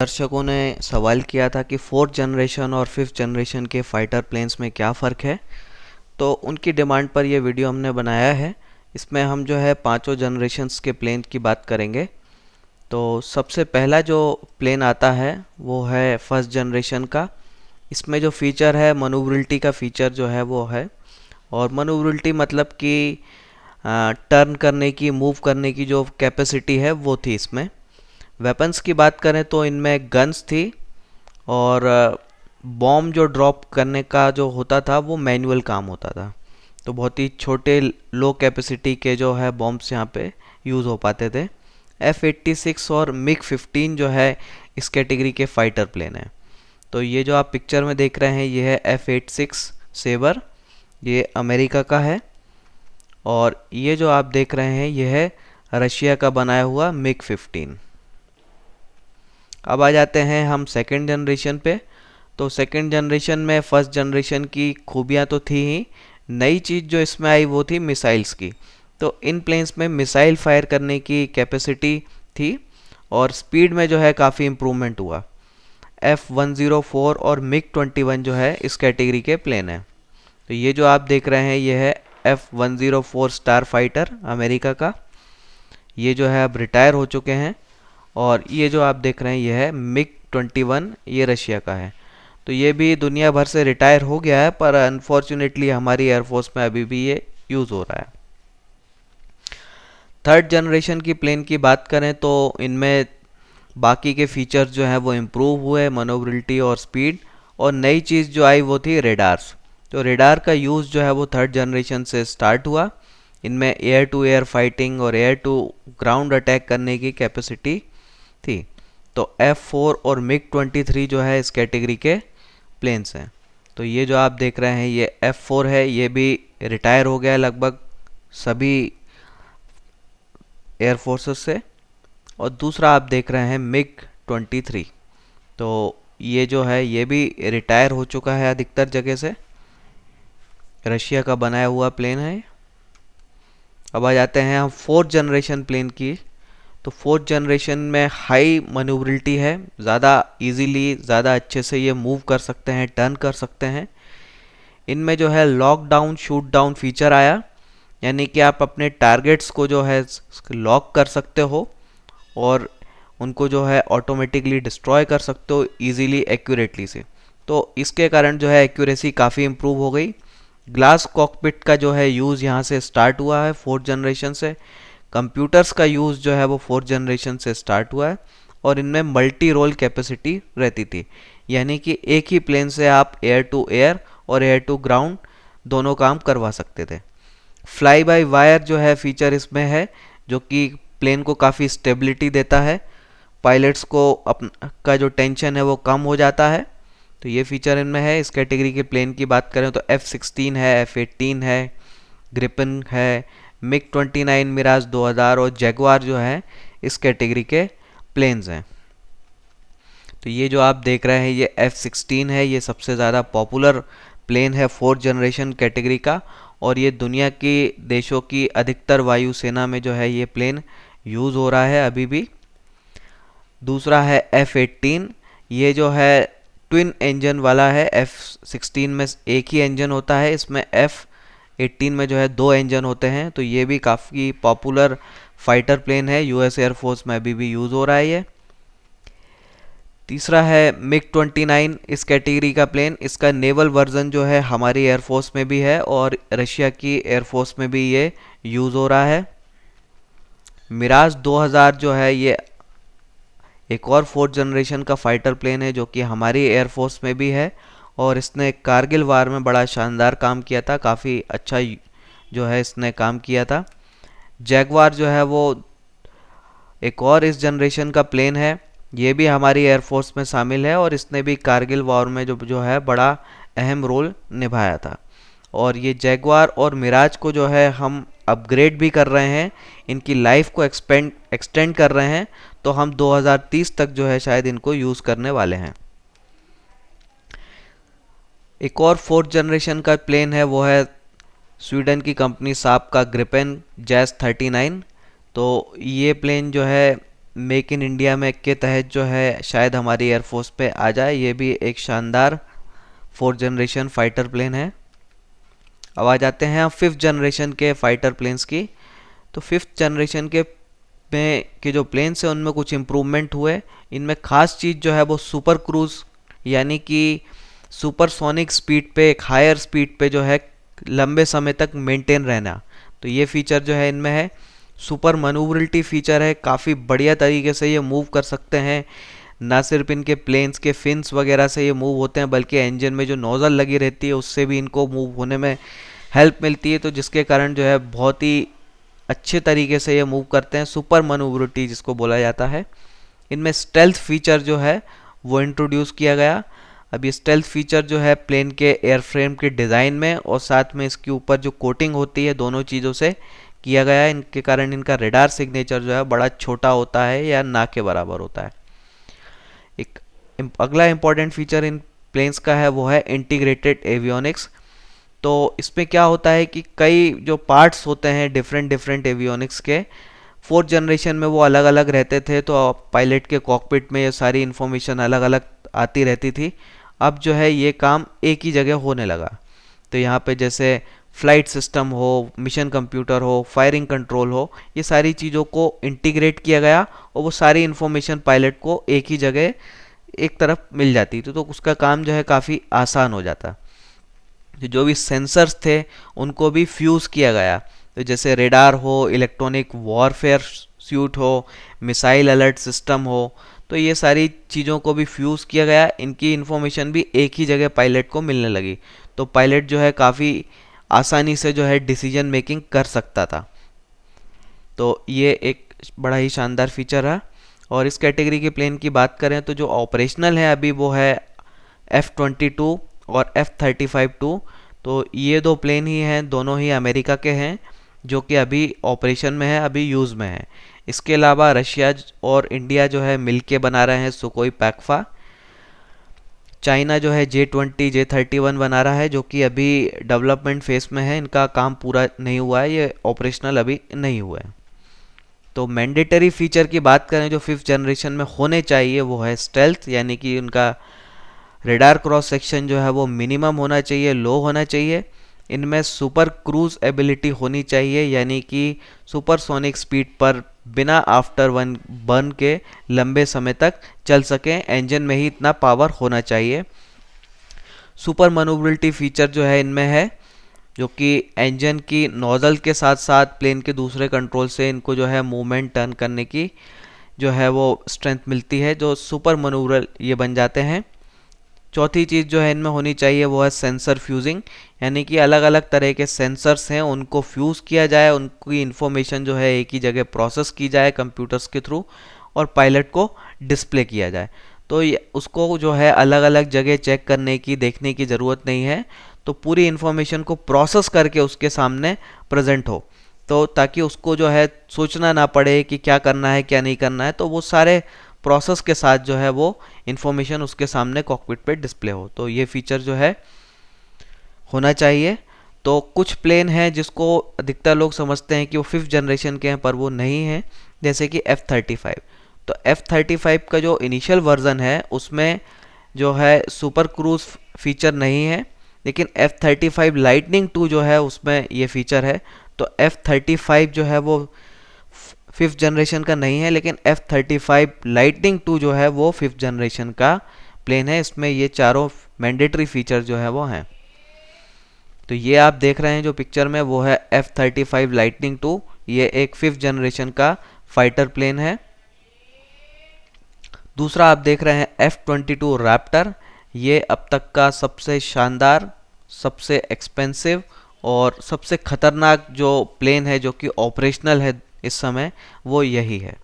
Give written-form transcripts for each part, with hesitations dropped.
दर्शकों ने सवाल किया था कि फोर्थ जनरेशन और फिफ्थ जनरेशन के फाइटर प्लेन्स में क्या फ़र्क है। तो उनकी डिमांड पर यह वीडियो हमने बनाया है। इसमें हम जो है पांचों जनरेशन्स के प्लेन की बात करेंगे। तो सबसे पहला जो प्लेन आता है वो है फर्स्ट जनरेशन का। इसमें जो फीचर है मनूवरिटी का फीचर जो है वो है, और मनूवरिटी मतलब कि टर्न करने की, मूव करने की जो कैपेसिटी है वो थी इसमें। वेपन्स की बात करें तो इनमें गन्स थी, और बॉम्ब जो ड्रॉप करने का जो होता था वो मैनुअल काम होता था। तो बहुत ही छोटे लो कैपेसिटी के जो है बॉम्ब्स यहाँ पे यूज़ हो पाते थे। F-86 और MiG-15 जो है इस कैटेगरी के फाइटर प्लेन है। तो ये जो आप पिक्चर में देख रहे हैं ये है F-86 सेबर, ये अमेरिका का है। और ये जो आप देख रहे हैं ये है रशिया का बनाया हुआ MiG-15। अब आ जाते हैं हम सेकेंड जनरेशन पे। तो सेकेंड जनरेशन में फर्स्ट जनरेशन की खूबियाँ तो थी ही, नई चीज़ जो इसमें आई वो थी मिसाइल्स की। तो इन प्लेन्स में मिसाइल फायर करने की कैपेसिटी थी, और स्पीड में जो है काफ़ी इम्प्रूवमेंट हुआ। F-104 और MiG-21 जो है इस कैटेगरी के प्लेन है। तो ये जो आप देख रहे हैं ये है F-104 स्टार फाइटर अमेरिका का। ये जो है अब रिटायर हो चुके हैं। और ये जो आप देख रहे हैं ये है MiG-21, ये रशिया का है। तो ये भी दुनिया भर से रिटायर हो गया है, पर अनफॉर्चुनेटली हमारी एयरफोर्स में अभी भी ये यूज़ हो रहा है। थर्ड जनरेशन की प्लेन की बात करें तो इनमें बाकी के फीचर्स जो हैं वो इम्प्रूव हुए, मनोवरिटी और स्पीड। और नई चीज़ जो आई वो थी रेडार्स। तो रेडार का यूज़ जो है वो थर्ड जनरेशन से स्टार्ट हुआ। इनमें एयर टू एयर फाइटिंग और एयर टू ग्राउंड अटैक करने की कैपेसिटी थी। तो F-4 और MiG-23 जो है इस कैटेगरी के प्लेन्स हैं। तो ये जो आप देख रहे हैं ये F-4 है, ये भी रिटायर हो गया है लगभग सभी एयरफोर्सेस से। और दूसरा आप देख रहे हैं MiG-23। तो ये जो है ये भी रिटायर हो चुका है अधिकतर जगह से, रशिया का बनाया हुआ प्लेन है। अब आ जाते हैं हम फोर्थ जनरेशन प्लेन की। तो फोर्थ जनरेशन में हाई मनूवरिटी है, ज़्यादा इजीली, ज़्यादा अच्छे से ये मूव कर सकते हैं, टर्न कर सकते हैं। इनमें जो है lock down shoot down feature आया, यानी कि आप अपने टारगेट्स को जो है लॉक कर सकते हो और उनको जो है ऑटोमेटिकली डिस्ट्रॉय कर सकते हो इजीली, एक्यूरेटली से। तो इसके कारण जो है एक्यूरेसी काफ़ी इम्प्रूव हो गई। ग्लास कॉकपिट का जो है यूज़ यहाँ से स्टार्ट हुआ है फोर्थ जनरेशन से। कंप्यूटर्स का यूज़ जो है वो फोर्थ जनरेशन से स्टार्ट हुआ है। और इनमें मल्टी रोल कैपेसिटी रहती थी, यानी कि एक ही प्लेन से आप एयर टू एयर और एयर टू ग्राउंड दोनों काम करवा सकते थे। फ्लाई बाय वायर जो है फीचर इसमें है, जो कि प्लेन को काफ़ी स्टेबिलिटी देता है। पायलट्स को का जो टेंशन है वो कम हो जाता है। तो ये फीचर इनमें है। इस कैटेगरी के प्लेन की बात करें तो F-16 है, F-18 है, ग्रिपन है, MiG-29, मिराज 2000 और जैगवार जो है इस कैटेगरी के प्लेन्स हैं। तो ये जो आप देख रहे हैं ये F-16 है, ये सबसे ज़्यादा पॉपुलर प्लेन है फोर्थ जनरेशन कैटेगरी का। और ये दुनिया की देशों की अधिकतर वायुसेना में जो है ये प्लेन यूज़ हो रहा है अभी भी। दूसरा है F-18, ये जो है ट्विन इंजन वाला है। F-16 में एक ही इंजन होता है, इसमें F-18 में जो है दो इंजन होते हैं। तो ये भी काफ़ी पॉपुलर फाइटर प्लेन है, यूएस एयरफोर्स में अभी भी यूज़ हो रहा है ये। तीसरा है MiG-29, इस कैटेगरी का प्लेन। इसका नेवल वर्जन जो है हमारी एयरफोर्स में भी है और रशिया की एयरफोर्स में भी ये यूज़ हो रहा है। मिराज 2000 जो है ये एक और फोर्थ जनरेशन का फाइटर प्लेन है, जो कि हमारी एयरफोर्स में भी है। और इसने कारगिल वार में बड़ा शानदार काम किया था, काफ़ी अच्छा जो है इसने काम किया था। जैगवार जो है वो एक और इस जनरेशन का प्लेन है, ये भी हमारी एयरफोर्स में शामिल है और इसने भी कारगिल वॉर में जो है बड़ा अहम रोल निभाया था। और ये जैगवार और मिराज को जो है हम अपग्रेड भी कर रहे हैं, इनकी लाइफ को एक्सटेंड कर रहे हैं। तो हम 2030 तक जो है शायद इनको यूज़ करने वाले हैं। एक और फोर्थ जनरेशन का प्लेन है, वो है स्वीडन की कंपनी साप का ग्रिपेन जैस 39। तो ये प्लेन जो है मेक इन इंडिया में के तहत जो है शायद हमारी एयरफोर्स पे आ जाए। ये भी एक शानदार 4th जनरेशन फाइटर प्लेन है। अब आ जाते हैं हम 5th जनरेशन के फाइटर प्लेन्स की। तो 5th जनरेशन के जो प्लेन्स हैं उनमें कुछ इम्प्रूवमेंट हुए। इनमें खास चीज़ जो है वो सुपर क्रूज़ यानी कि सुपरसोनिक स्पीड पे, एक हायर स्पीड पे जो है लंबे समय तक मेंटेन रहना, तो ये फीचर जो है इनमें है। सुपर मनूवरिटी फीचर है, काफ़ी बढ़िया तरीके से ये मूव कर सकते हैं। ना सिर्फ इनके प्लेन्स के फिन्स वगैरह से ये मूव होते हैं, बल्कि इंजन में जो नोज़ल लगी रहती है उससे भी इनको मूव होने में हेल्प मिलती है, तो जिसके कारण जो है बहुत ही अच्छे तरीके से ये मूव करते हैं। सुपर मनूवरिटी जिसको बोला जाता है। इनमें स्टेल्थ फीचर जो है वो इंट्रोड्यूस किया गया। अब ये स्टेल्थ फीचर जो है प्लेन के एयरफ्रेम के डिज़ाइन में और साथ में इसके ऊपर जो कोटिंग होती है, दोनों चीज़ों से किया गया है। इनके कारण इनका रेडार सिग्नेचर जो है बड़ा छोटा होता है या ना के बराबर होता है। एक अगला इम्पॉर्टेंट फीचर इन प्लेन्स का है वो है इंटीग्रेटेड एवियोनिक्स। तो इसमें क्या होता है कि कई जो पार्ट्स होते हैं डिफरेंट डिफरेंट एवियोनिक्स के, 4th जनरेशन में वो अलग अलग रहते थे, तो पायलट के कॉकपिट में ये सारी इन्फॉर्मेशन अलग अलग आती रहती थी। अब जो है ये काम एक ही जगह होने लगा। तो यहाँ पे जैसे फ्लाइट सिस्टम हो, मिशन कंप्यूटर हो, फायरिंग कंट्रोल हो, ये सारी चीज़ों को इंटीग्रेट किया गया और वो सारी इन्फॉर्मेशन पायलट को एक ही जगह एक तरफ मिल जाती थी, तो उसका काम जो है काफ़ी आसान हो जाता। जो भी सेंसर्स थे उनको भी फ्यूज़ किया गया। तो जैसे रेडार हो, इलेक्ट्रॉनिक वॉरफेयर सूट हो, मिसाइल अलर्ट सिस्टम हो, तो ये सारी चीज़ों को भी फ्यूज़ किया गया। इनकी इन्फॉर्मेशन भी एक ही जगह पायलट को मिलने लगी, तो पायलट जो है काफ़ी आसानी से जो है डिसीजन मेकिंग कर सकता था। तो ये एक बड़ा ही शानदार फीचर है। और इस कैटेगरी के प्लेन की बात करें तो जो ऑपरेशनल है अभी वो है F-22 और F-35-2। तो ये दो प्लेन ही हैं, दोनों ही अमेरिका के हैं, जो कि अभी ऑपरेशन में है, अभी यूज़ में है। इसके अलावा रशिया और इंडिया जो है मिलके बना रहे हैं सुकोई पैक्फा। चाइना जो है J-20 J-31 बना रहा है, जो कि अभी डेवलपमेंट फेस में है, इनका काम पूरा नहीं हुआ है, ये ऑपरेशनल अभी नहीं हुआ है। तो मैंडेटरी फीचर की बात करें जो 5th जनरेशन में होने चाहिए वो है स्टेल्थ, यानी कि उनका रेडार क्रॉस सेक्शन जो है वो मिनिमम होना चाहिए, लो होना चाहिए। इनमें सुपर क्रूज एबिलिटी होनी चाहिए, यानी कि सुपरसोनिक स्पीड पर बिना आफ्टर वन बर्न के लंबे समय तक चल सकें, इंजन में ही इतना पावर होना चाहिए। सुपर मनूवरिटी फीचर जो है इनमें है, जो कि इंजन की नोज़ल के साथ साथ प्लेन के दूसरे कंट्रोल से इनको जो है मूवमेंट टर्न करने की जो है वो स्ट्रेंथ मिलती है, जो सुपर मनूवरल ये बन जाते हैं। चौथी चीज़ जो है इनमें होनी चाहिए वो है सेंसर फ्यूजिंग, यानी कि अलग अलग तरह के सेंसर्स हैं उनको फ्यूज़ किया जाए, उनकी इन्फॉर्मेशन जो है एक ही जगह प्रोसेस की जाए कंप्यूटर्स के थ्रू और पायलट को डिस्प्ले किया जाए। तो उसको जो है अलग अलग जगह चेक करने की, देखने की ज़रूरत नहीं है, तो पूरी इन्फॉर्मेशन को प्रोसेस करके उसके सामने प्रेजेंट हो, तो ताकि उसको जो है सोचना ना पड़े कि क्या करना है क्या नहीं करना है, तो वो सारे प्रोसेस के साथ जो है वो इन्फॉर्मेशन उसके सामने कॉकपिट पे डिस्प्ले हो। तो ये फीचर जो है होना चाहिए। तो कुछ प्लेन हैं जिसको अधिकतर लोग समझते हैं कि वो 5th जनरेशन के हैं, पर वो नहीं है, जैसे कि F-35। तो F-35 का जो इनिशियल वर्जन है उसमें जो है सुपर क्रूज फीचर नहीं है, लेकिन F-35 लाइटनिंग 2 जो है उसमें ये फीचर है। तो F-35 जो है वो 5th जनरेशन का नहीं है, लेकिन F-35 लाइटनिंग 2 जो है वो 5th जनरेशन का प्लेन है। इसमें ये चारों मैंडेटरी फीचर जो है वो हैं। तो ये आप देख रहे हैं जो पिक्चर में वो है F-35 लाइटनिंग 2, ये एक 5th जनरेशन का फाइटर प्लेन है। दूसरा आप देख रहे हैं F-22 रैप्टर, ये अब तक का सबसे शानदार, सबसे एक्सपेंसिव और सबसे खतरनाक जो प्लेन है जो कि ऑपरेशनल है इस समय, वो यही है।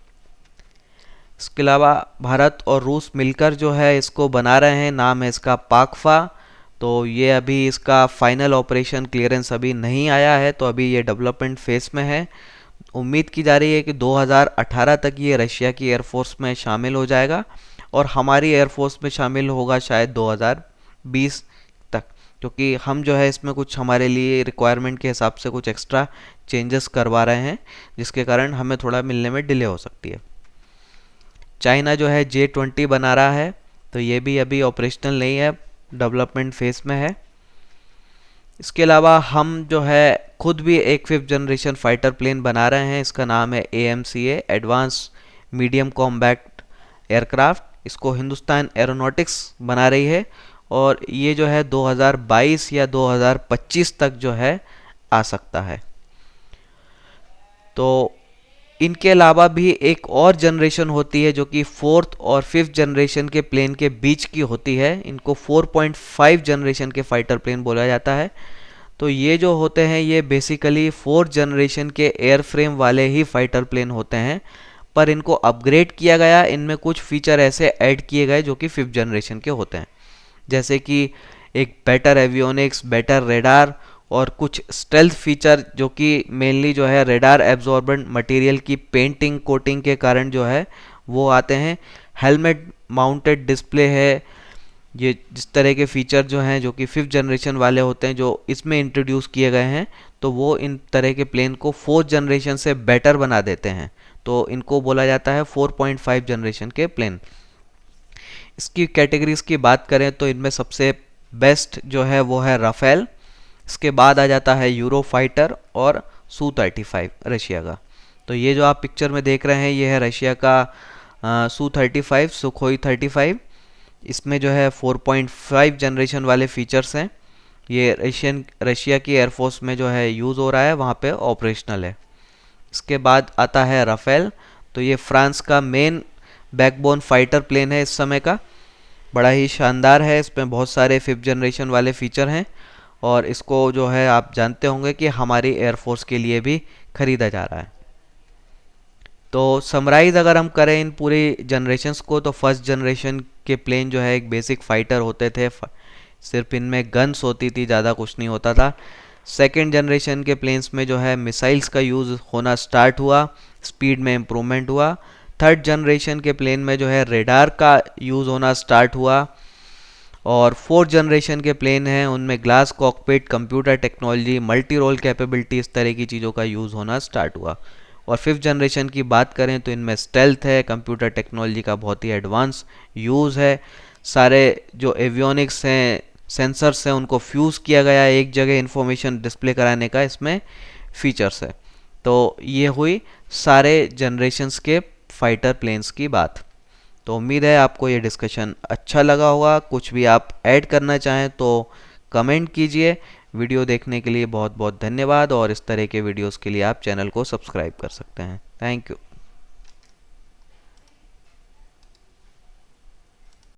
इसके अलावा भारत और रूस मिलकर जो है इसको बना रहे हैं, नाम है इसका पाकफा। तो ये अभी इसका फाइनल ऑपरेशन क्लियरेंस अभी नहीं आया है, तो अभी ये डेवलपमेंट फेस में है। उम्मीद की जा रही है कि 2018 तक ये रशिया की एयरफोर्स में शामिल हो जाएगा और हमारी एयरफोर्स में शामिल होगा शायद 2020 तक, क्योंकि हम जो है इसमें कुछ हमारे लिए रिक्वायरमेंट के हिसाब से कुछ एक्स्ट्रा चेंजेस करवा रहे हैं, जिसके कारण हमें थोड़ा मिलने में डिले हो सकती है। चाइना जो है J-20 बना रहा है, तो ये भी अभी ऑपरेशनल नहीं है, डेवलपमेंट फेस में है। इसके अलावा हम जो है खुद भी एक 5th जनरेशन फाइटर प्लेन बना रहे हैं, इसका नाम है AMCA, advance medium combat aircraft. इसको हिंदुस्तान एरोनॉटिक्स बना रही है और ये जो है 2022 या 2025 तक जो है आ सकता है। तो इनके अलावा भी एक और जनरेशन होती है जो कि 4th और 5th जनरेशन के प्लेन के बीच की होती है। इनको 4.5 जनरेशन के फाइटर प्लेन बोला जाता है। तो ये जो होते हैं ये बेसिकली 4th जनरेशन के एयरफ्रेम वाले ही फाइटर प्लेन होते हैं, पर इनको अपग्रेड किया गया, इनमें कुछ फीचर ऐसे ऐड किए गए जो कि 5th जनरेशन के होते हैं, जैसे कि एक बेटर एवियोनिक्स, बेटर रेडार और कुछ स्टेल्थ फीचर जो कि मेनली जो है रेडार एब्जॉर्बेंट मटेरियल की पेंटिंग कोटिंग के कारण जो है वो आते हैं। हेलमेट माउंटेड डिस्प्ले है, ये जिस तरह के फीचर जो हैं जो कि 5th जनरेशन वाले होते हैं जो इसमें इंट्रोड्यूस किए गए हैं, तो वो इन तरह के प्लेन को 4th जनरेशन से बेटर बना देते हैं। तो इनको बोला जाता है 4.5 जनरेशन के प्लेन। इसकी कैटेगरीज की बात करें तो इनमें सबसे बेस्ट जो है वो है राफेल, इसके बाद आ जाता है यूरो फाइटर और Su-35 रशिया का। तो ये जो आप पिक्चर में देख रहे हैं ये है रशिया का Su-35, सुखोई 35। इसमें जो है 4.5 जनरेशन वाले फीचर्स हैं। ये रशिया की एयरफोर्स में जो है यूज़ हो रहा है, वहाँ पे ऑपरेशनल है। इसके बाद आता है राफेल, तो ये फ्रांस का मेन बैकबोन फाइटर प्लेन है इस समय का। बड़ा ही शानदार है, इसमें बहुत सारे 5th जनरेशन वाले फीचर हैं और इसको जो है आप जानते होंगे कि हमारी एयरफोर्स के लिए भी खरीदा जा रहा है। तो समराइज़ अगर हम करें इन पूरी जनरेशन्स को, तो 1st जनरेशन के प्लेन जो है एक बेसिक फाइटर होते थे, सिर्फ इनमें गन्स होती थी, ज़्यादा कुछ नहीं होता था। 2nd जनरेशन के प्लेन्स में जो है मिसाइल्स का यूज़ होना स्टार्ट हुआ, स्पीड में इम्प्रूवमेंट हुआ। 3rd जनरेशन के प्लेन में जो है रेडार का यूज़ होना स्टार्ट हुआ और 4th जनरेशन के प्लेन हैं उनमें glass cockpit, computer technology, multi role capability, इस तरह की चीज़ों का यूज़ होना स्टार्ट हुआ। और 5th जनरेशन की बात करें तो इनमें स्टेल्थ है, कंप्यूटर टेक्नोलॉजी का बहुत ही एडवांस यूज़ है, सारे जो एवियोनिक्स हैं, सेंसर्स हैं, उनको फ्यूज़ किया गया है एक जगह इंफॉर्मेशन डिस्प्ले कराने का इसमें फीचर्स है। तो ये हुई सारे जनरेशन्स के फाइटर प्लेन्स की बात। तो उम्मीद है आपको ये डिस्कशन अच्छा लगा होगा। कुछ भी आप ऐड करना चाहें तो कमेंट कीजिए। वीडियो देखने के लिए बहुत बहुत धन्यवाद और इस तरह के वीडियोस के लिए आप चैनल को सब्सक्राइब कर सकते हैं। Thank you.